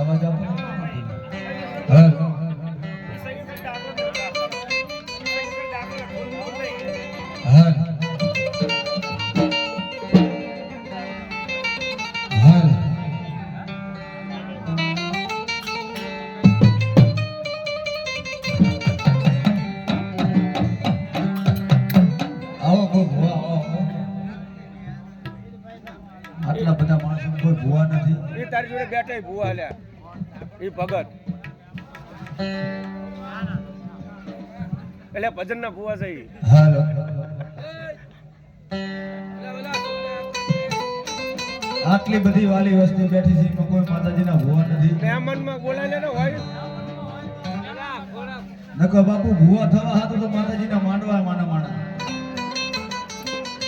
અવાજ આપો હાલ હાલ હાલ આવો કોઈ ભૂવા આવો આટલા બધા માણસો કોઈ ભૂવા નથી એ તારી જોડે બેઠા ભૂવા લ્યા એ ભગત એટલે ભજન ના ભૂવા છે હાલો આટલી બધી વાલી વસ્તી બેઠી છે એમાં કોઈ માતાજીના ભૂવા નથી મહેમાનમાં બોલાય ને હોય નકો બાપુ ભૂવા થવા હાથો તો માતાજીના માંડવા માના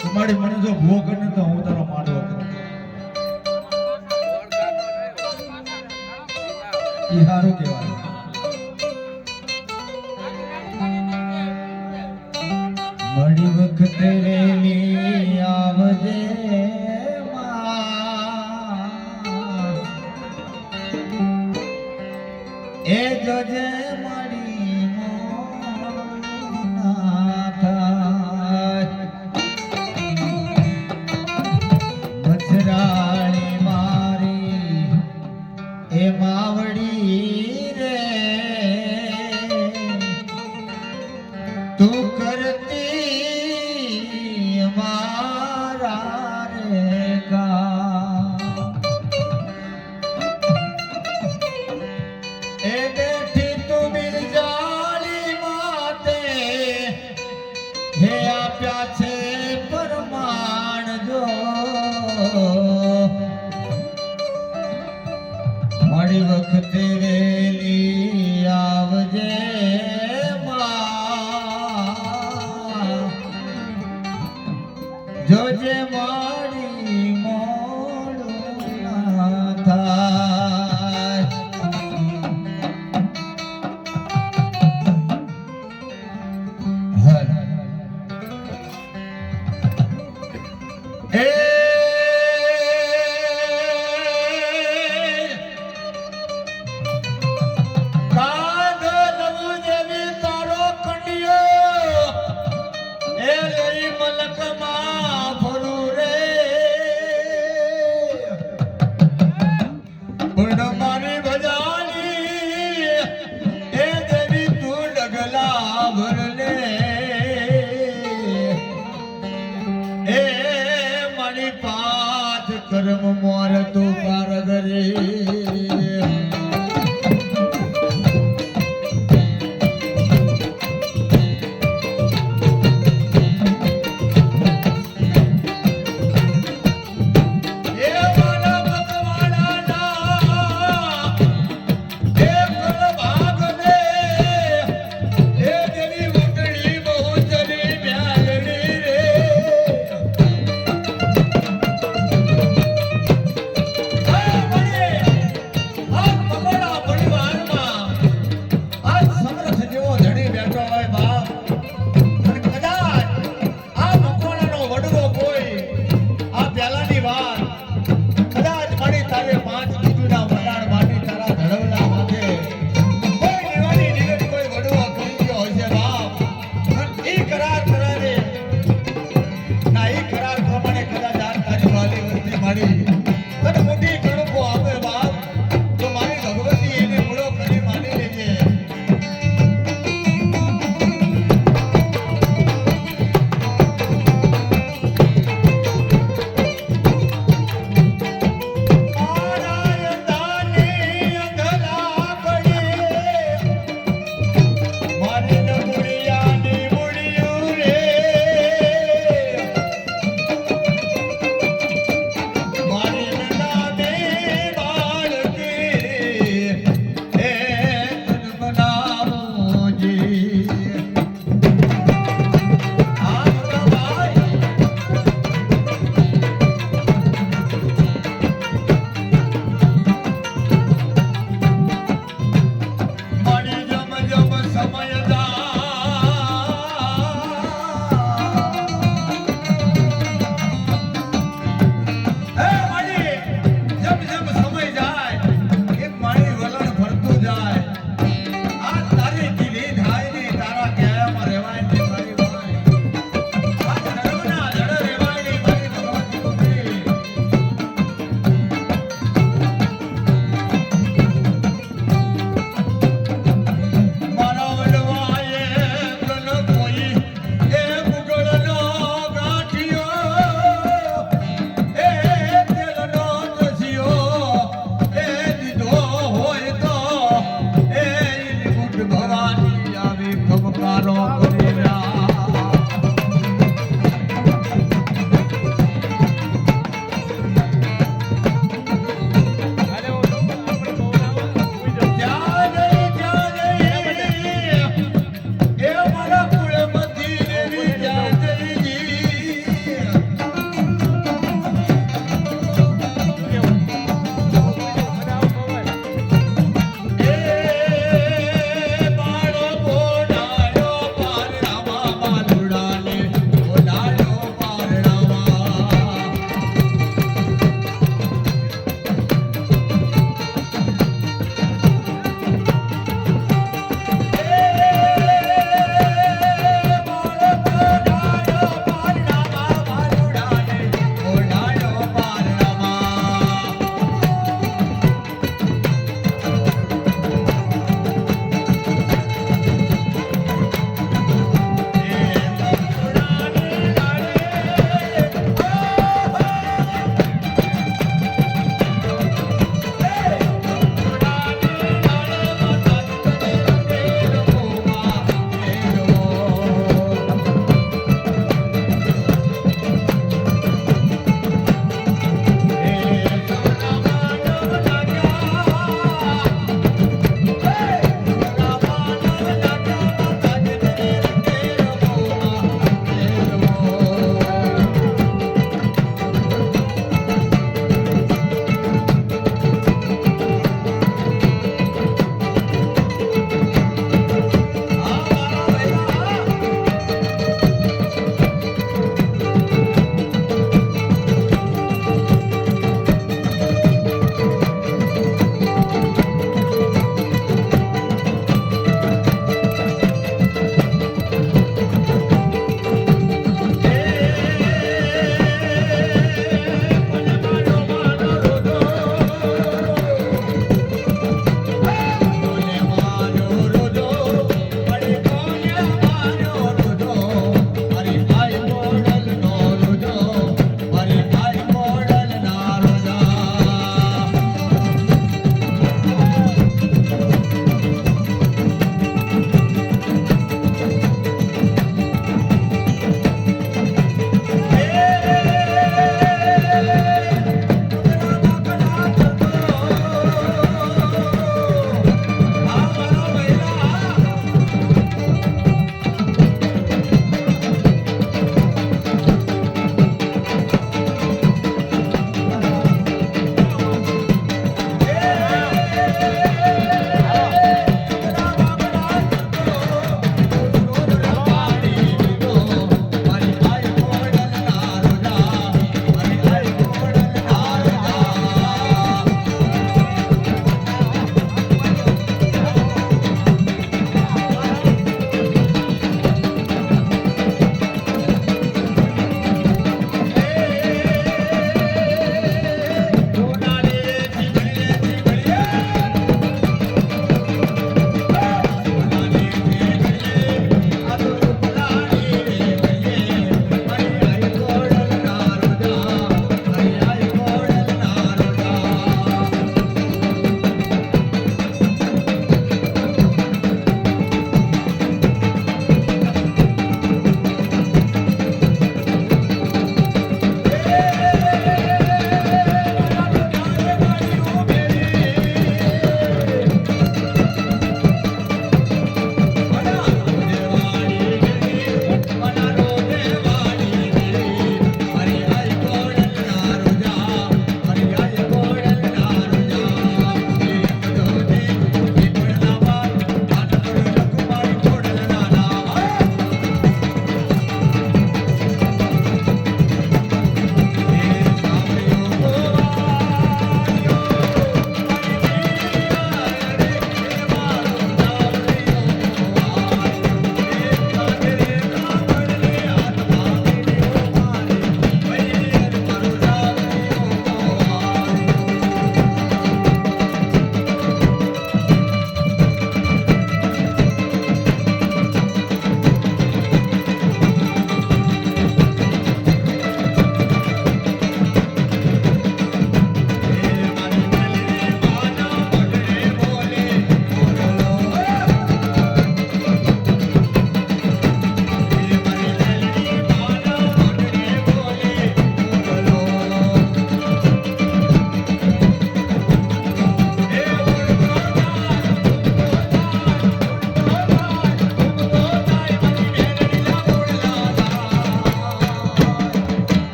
તમારી મને જો ભૂવો કરીને તો હું તારો માંડવો કરું ઈ હારું કહેવાય મળી વખતે રેલી આવજે એ જોજે મારી મજરાણી મારી એ માવડી રે તું કરતી મારા રે કા એ બેઠી તું બિરજાળી માતે હે આપ્યા છે પરમાણ જો મારી વખતે વેલી આવજે જોજે મારી મોડું ના થાય એ કર્મ મોર તું કારગરે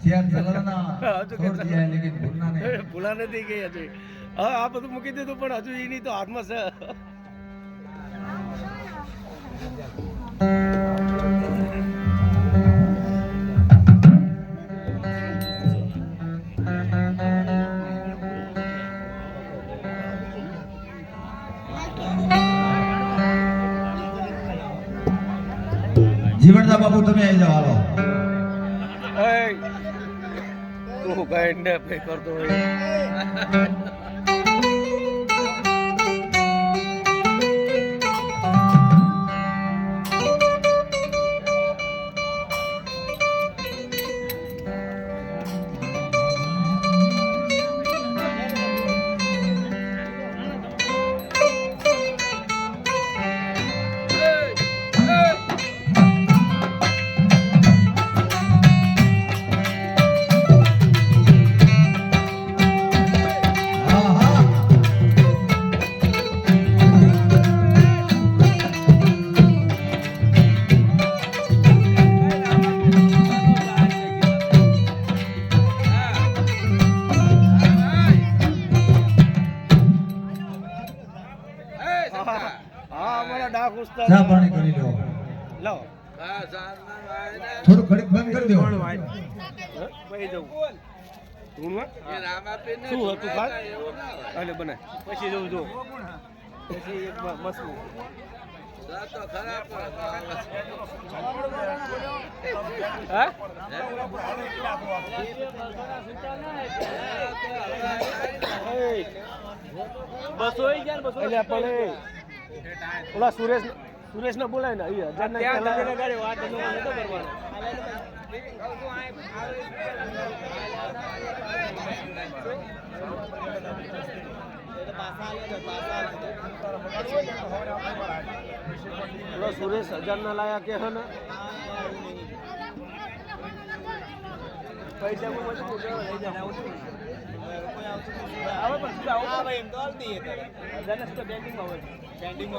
ખેર ચલાના હજુ કે છોડ દિયા લેકિન ભૂલના નહીં. ભૂલા નથી ગઈ હજી. હા આ બધું મૂકી દીધું પણ હજુ એની તો હાથમાં છે. જીવનદા બાપુ તમે આવી જાઓ હાલો. એય, તું કઈ ને કઈ કરતો હોય. હા હા. હા અમારા ડાક ઉસ્તાદ. ચા પાણી કરી લો. લાવો. થોડું ઘડીક બંધ કરી દો. પહી જવું. ધૂણવા? શું હતું ખાસ? હાલે બનાય. પછી જવું જો. પછી એક મસલું. હા? બસો એટલે પણ ઓલા સુરેશ ને બોલાય ને ઓલા સુરેશ 1000 ના લાયા કે હે ને પૈસા લઈ જાવ આવે પણ